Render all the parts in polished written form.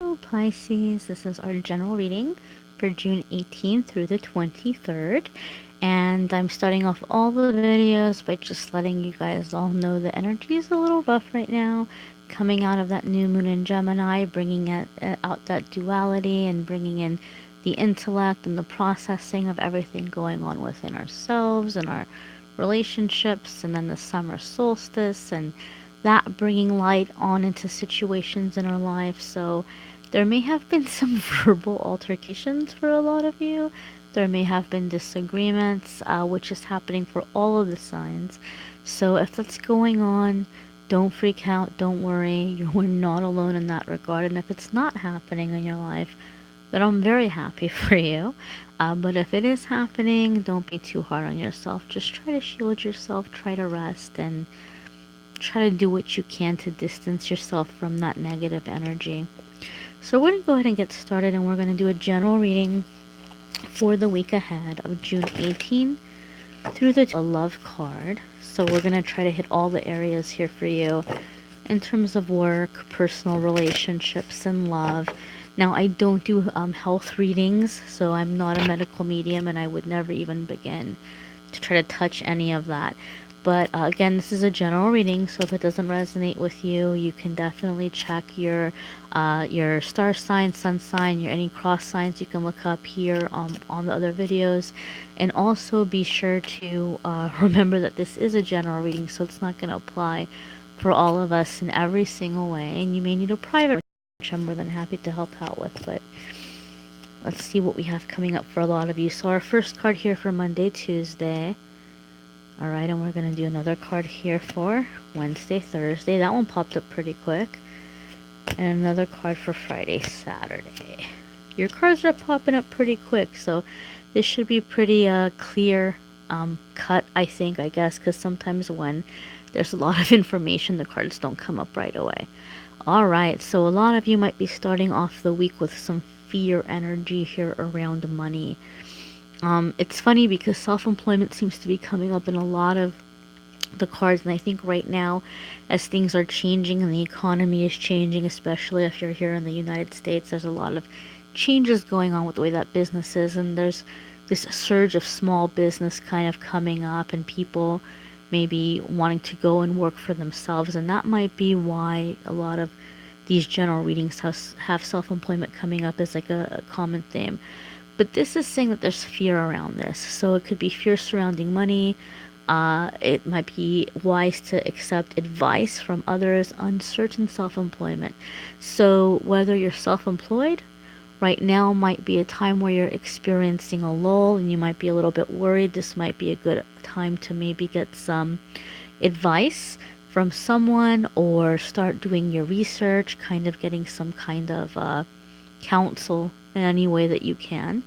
Hello Pisces, this is our general reading for June 18th through the 23rd. And I'm starting off all the videos by just letting you guys all know the energy is a little rough right now. Coming out of that new moon in Gemini, bringing out that duality and bringing in the intellect and the processing of everything going on within ourselves and our relationships, and then the summer solstice and that bringing light on into situations in our life. So there may have been some verbal altercations for a lot of you. There may have been disagreements, which is happening for all of the signs. So if that's going on, don't freak out, don't worry. You're not alone in that regard. And if it's not happening in your life, then I'm very happy for you. But if it is happening, don't be too hard on yourself. Just try to shield yourself, try to rest, and try to do what you can to distance yourself from that negative energy. So we're going to go ahead and get started, and we're going to do a general reading for the week ahead of June 18 through the a love card. So we're going to try to hit all the areas here for you in terms of work, personal relationships, and love. Now, I don't do health readings, so I'm not a medical medium, and I would never even begin to try to touch any of that. But again, this is a general reading, so if it doesn't resonate with you, you can definitely check your star sign, sun sign, your any cross signs you can look up here on the other videos. And also be sure to remember that this is a general reading, so it's not going to apply for all of us in every single way. And you may need a private, which I'm more than happy to help out with. But let's see what we have coming up for a lot of you. So our first card here for Monday, Tuesday. All right, and we're going to do another card here for Wednesday, Thursday. That one popped up pretty quick. And another card for Friday, Saturday. Your cards are popping up pretty quick, so this should be pretty clear cut, I think, I guess, because sometimes when there's a lot of information, the cards don't come up right away. All right, so a lot of you might be starting off the week with some fear energy here around money. It's funny because self-employment seems to be coming up in a lot of the cards, and I think right now, as things are changing and the economy is changing, especially if you're here in the United States, there's a lot of changes going on with the way that business is, and there's this surge of small business kind of coming up, and people maybe wanting to go and work for themselves, and that might be why a lot of these general readings have self-employment coming up as like a common theme. But this is saying that there's fear around this. So it could be fear surrounding money. It might be wise to accept advice from others, uncertain self employment. So whether you're self employed, right now might be a time where you're experiencing a lull and you might be a little bit worried. This might be a good time to maybe get some advice from someone or start doing your research, kind of getting some kind of counsel in any way that you can.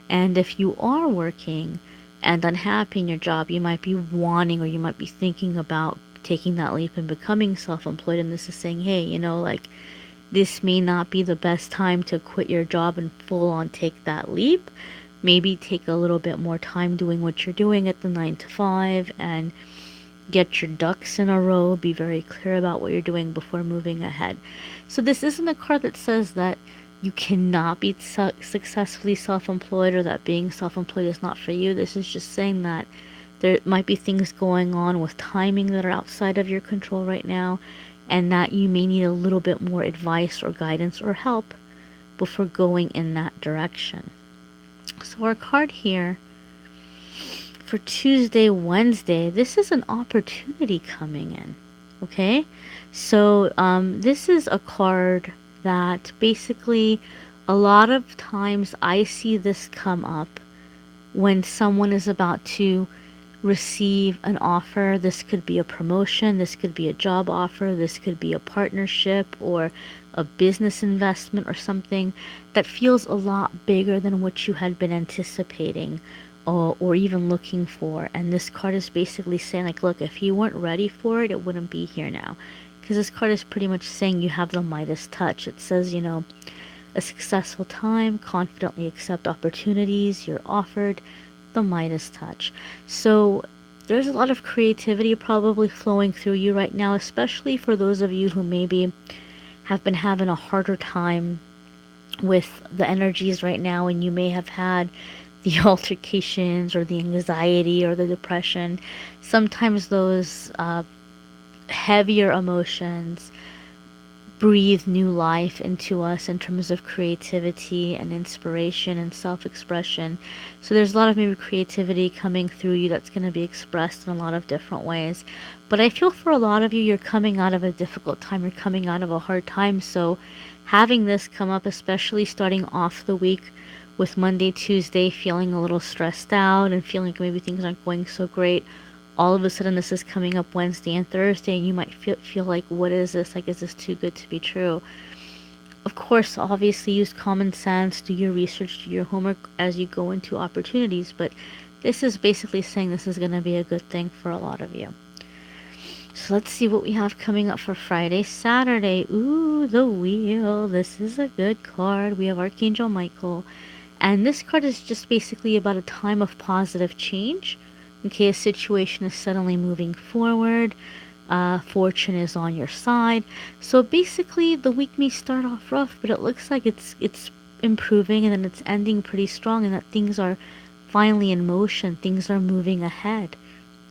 And if you are working and unhappy in your job, you might be wanting or you might be thinking about taking that leap and becoming self employed. And this is saying, hey, like this may not be the best time to quit your job and full on take that leap. Maybe take a little bit more time doing what you're doing at the 9 to 5 and get your ducks in a row. Be very clear about what you're doing before moving ahead. So this isn't a card that says that you cannot be successfully self-employed or that being self-employed is not for you. This is just saying that there might be things going on with timing that are outside of your control right now, and that you may need a little bit more advice or guidance or help before going in that direction. So our card here for Tuesday, Wednesday, this is an opportunity coming in. Okay? So this is a card that basically a lot of times I see this come up when someone is about to receive an offer. This could be a promotion, this could be a job offer, this could be a partnership or a business investment or something that feels a lot bigger than what you had been anticipating or even looking for. And this card is basically saying, like, look, if you weren't ready for it, it wouldn't be here now. Because this card is pretty much saying you have the Midas touch. It says, a successful time, confidently accept opportunities you're offered, the Midas touch. So there's a lot of creativity probably flowing through you right now, especially for those of you who maybe have been having a harder time with the energies right now, and you may have had the altercations or the anxiety or the depression. Sometimes those heavier emotions breathe new life into us in terms of creativity and inspiration and self expression. So there's a lot of maybe creativity coming through you that's going to be expressed in a lot of different ways. But I feel for a lot of you, you're coming out of a difficult time, you're coming out of a hard time. So having this come up, especially starting off the week with Monday, Tuesday, feeling a little stressed out and feeling like maybe things aren't going so great, all of a sudden this is coming up Wednesday and Thursday, and you might feel like, what is this? Like, is this too good to be true? Of course, obviously use common sense, do your research, do your homework as you go into opportunities, but this is basically saying this is going to be a good thing for a lot of you. So let's see what we have coming up for Friday, Saturday. Ooh, the wheel. This is a good card. We have Archangel Michael. And this card is just basically about a time of positive change. Okay, a situation is suddenly moving forward. Fortune is on your side. So basically, the week may start off rough, but it looks like it's improving, and then it's ending pretty strong, and that things are finally in motion. Things are moving ahead.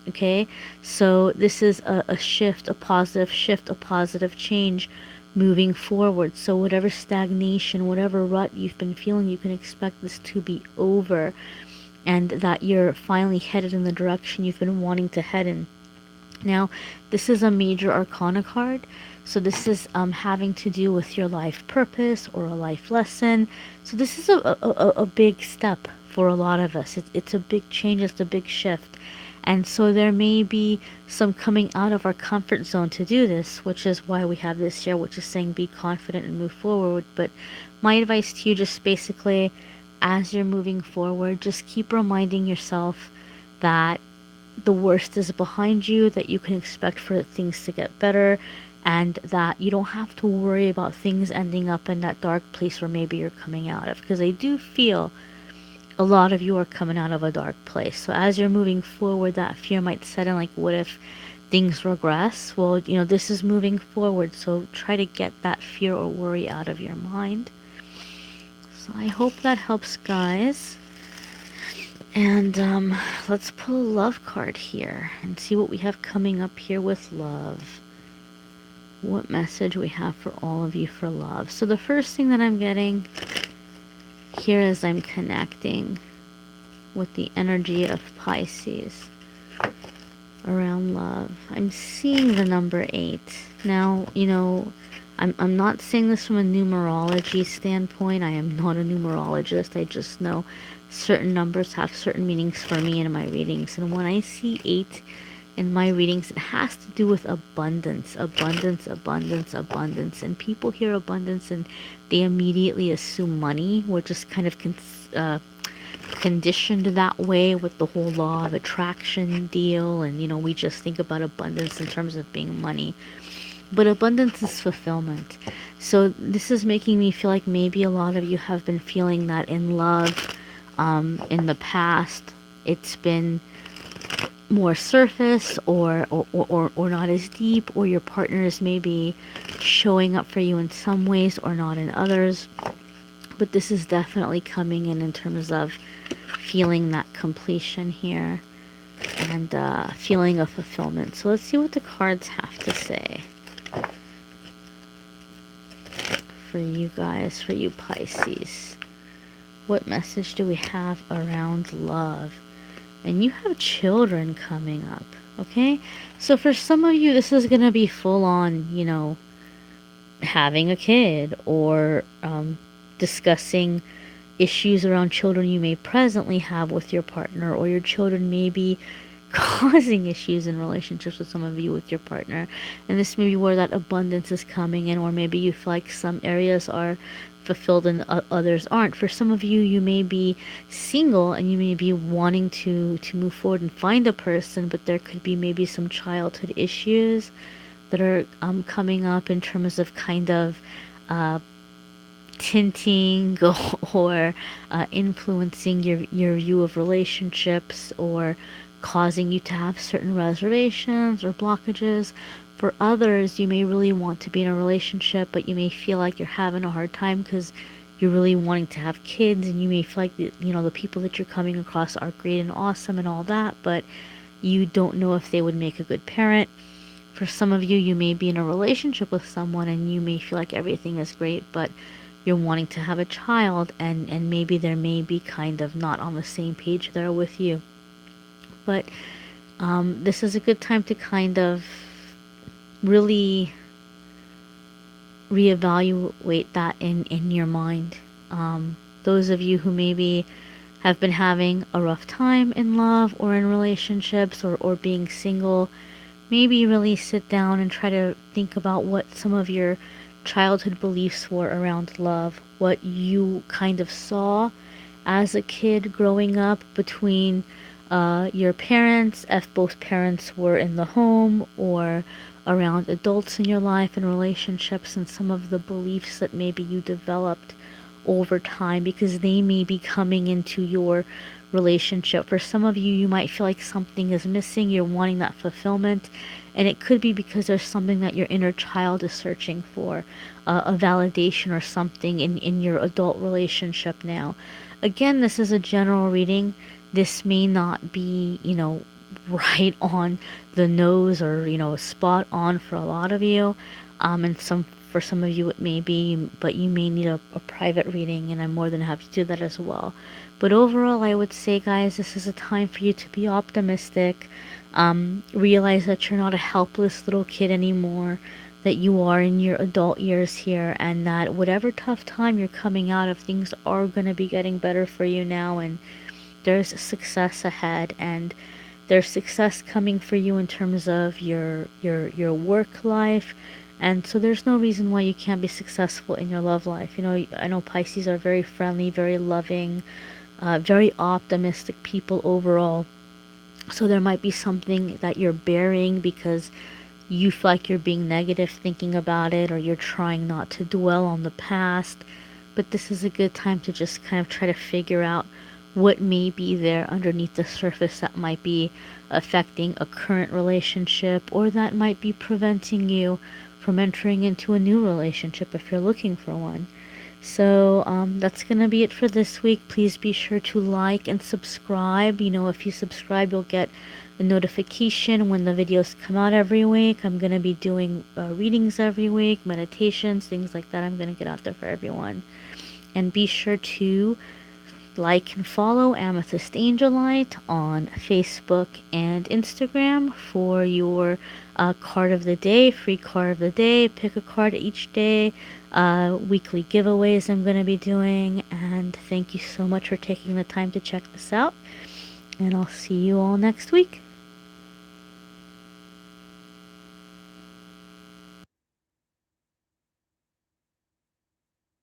Okay, so this is a shift, a positive shift, a positive change moving forward. So whatever stagnation, whatever rut you've been feeling, you can expect this to be over, and that you're finally headed in the direction you've been wanting to head in. Now, this is a major arcana card, so this is having to do with your life purpose or a life lesson. So this is a big step for a lot of us. It's a big change, it's a big shift. And so there may be some coming out of our comfort zone to do this, which is why we have this here, which is saying be confident and move forward. But my advice to you, just basically, as you're moving forward, just keep reminding yourself that the worst is behind you, that you can expect for things to get better, and that you don't have to worry about things ending up in that dark place where maybe you're coming out of. Because I do feel a lot of you are coming out of a dark place. So as you're moving forward, that fear might set in, like, what if things regress? Well, this is moving forward, so try to get that fear or worry out of your mind. So I hope that helps, guys. And let's pull a love card here and see what we have coming up here with love. What message we have for all of you for love. So the first thing that I'm getting here is I'm connecting with the energy of Pisces around love. I'm seeing the number 8. Now, I'm not saying this from a numerology standpoint. I am not a numerologist. I just know certain numbers have certain meanings for me in my readings. And when I see 8 in my readings, it has to do with abundance, abundance, abundance, abundance. And people hear abundance and they immediately assume money. We're just kind of conditioned that way with the whole law of attraction deal. And, we just think about abundance in terms of being money. But abundance is fulfillment. So this is making me feel like maybe a lot of you have been feeling that in love. In the past, it's been more surface or not as deep, or your partner is maybe showing up for you in some ways or not in others. But this is definitely coming in terms of feeling that completion here and feeling of fulfillment. So let's see what the cards have to say for you guys, for you Pisces. What message do we have around love? And you have children coming up, okay? So for some of you, this is going to be full on, having a kid or discussing issues around children you may presently have with your partner, or your children may be causing issues in relationships with some of you with your partner. And this may be where that abundance is coming in, or maybe you feel like some areas are fulfilled and others aren't. For some of you, you may be single and you may be wanting to move forward and find a person, but there could be maybe some childhood issues that are coming up in terms of kind of tinting or influencing your view of relationships, or causing you to have certain reservations or blockages. For others, you may really want to be in a relationship, but you may feel like you're having a hard time because you're really wanting to have kids, and you may feel like the people that you're coming across are great and awesome and all that, but you don't know if they would make a good parent. For some of you, you may be in a relationship with someone and you may feel like everything is great, but you're wanting to have a child, and maybe there may be kind of not on the same page there with you. But this is a good time to kind of really reevaluate that in your mind. Those of you who maybe have been having a rough time in love or in relationships, or being single, maybe really sit down and try to think about what some of your childhood beliefs were around love, what you kind of saw as a kid growing up between your parents, if both parents were in the home, or around adults in your life and relationships, and some of the beliefs that maybe you developed over time because they may be coming into your relationship. For some of you, you might feel like something is missing, you're wanting that fulfillment, and it could be because there's something that your inner child is searching for, a validation or something in your adult relationship now. Again, this is a general reading. This may not be, right on the nose, or, spot on for a lot of you. And for some of you it may be, but you may need a private reading, and I'm more than happy to do that as well. But overall, I would say, guys, this is a time for you to be optimistic. Realize that you're not a helpless little kid anymore, that you are in your adult years here, and that whatever tough time you're coming out of, things are going to be getting better for you now, and there's success ahead, and there's success coming for you in terms of your work life. And so there's no reason why you can't be successful in your love life. I know Pisces are very friendly, very loving, very optimistic people overall. So there might be something that you're bearing because you feel like you're being negative thinking about it, or you're trying not to dwell on the past. But this is a good time to just kind of try to figure out what may be there underneath the surface that might be affecting a current relationship, or that might be preventing you from entering into a new relationship if you're looking for one. So that's going to be it for this week. Please be sure to like and subscribe. If you subscribe, you'll get a notification when the videos come out every week. I'm going to be doing readings every week, meditations, things like that. I'm going to get out there for everyone. And be sure to like and follow Amethyst Angelite on Facebook and Instagram for your card of the day, free card of the day. Pick a card each day. Weekly giveaways I'm going to be doing. And thank you so much for taking the time to check this out. And I'll see you all next week.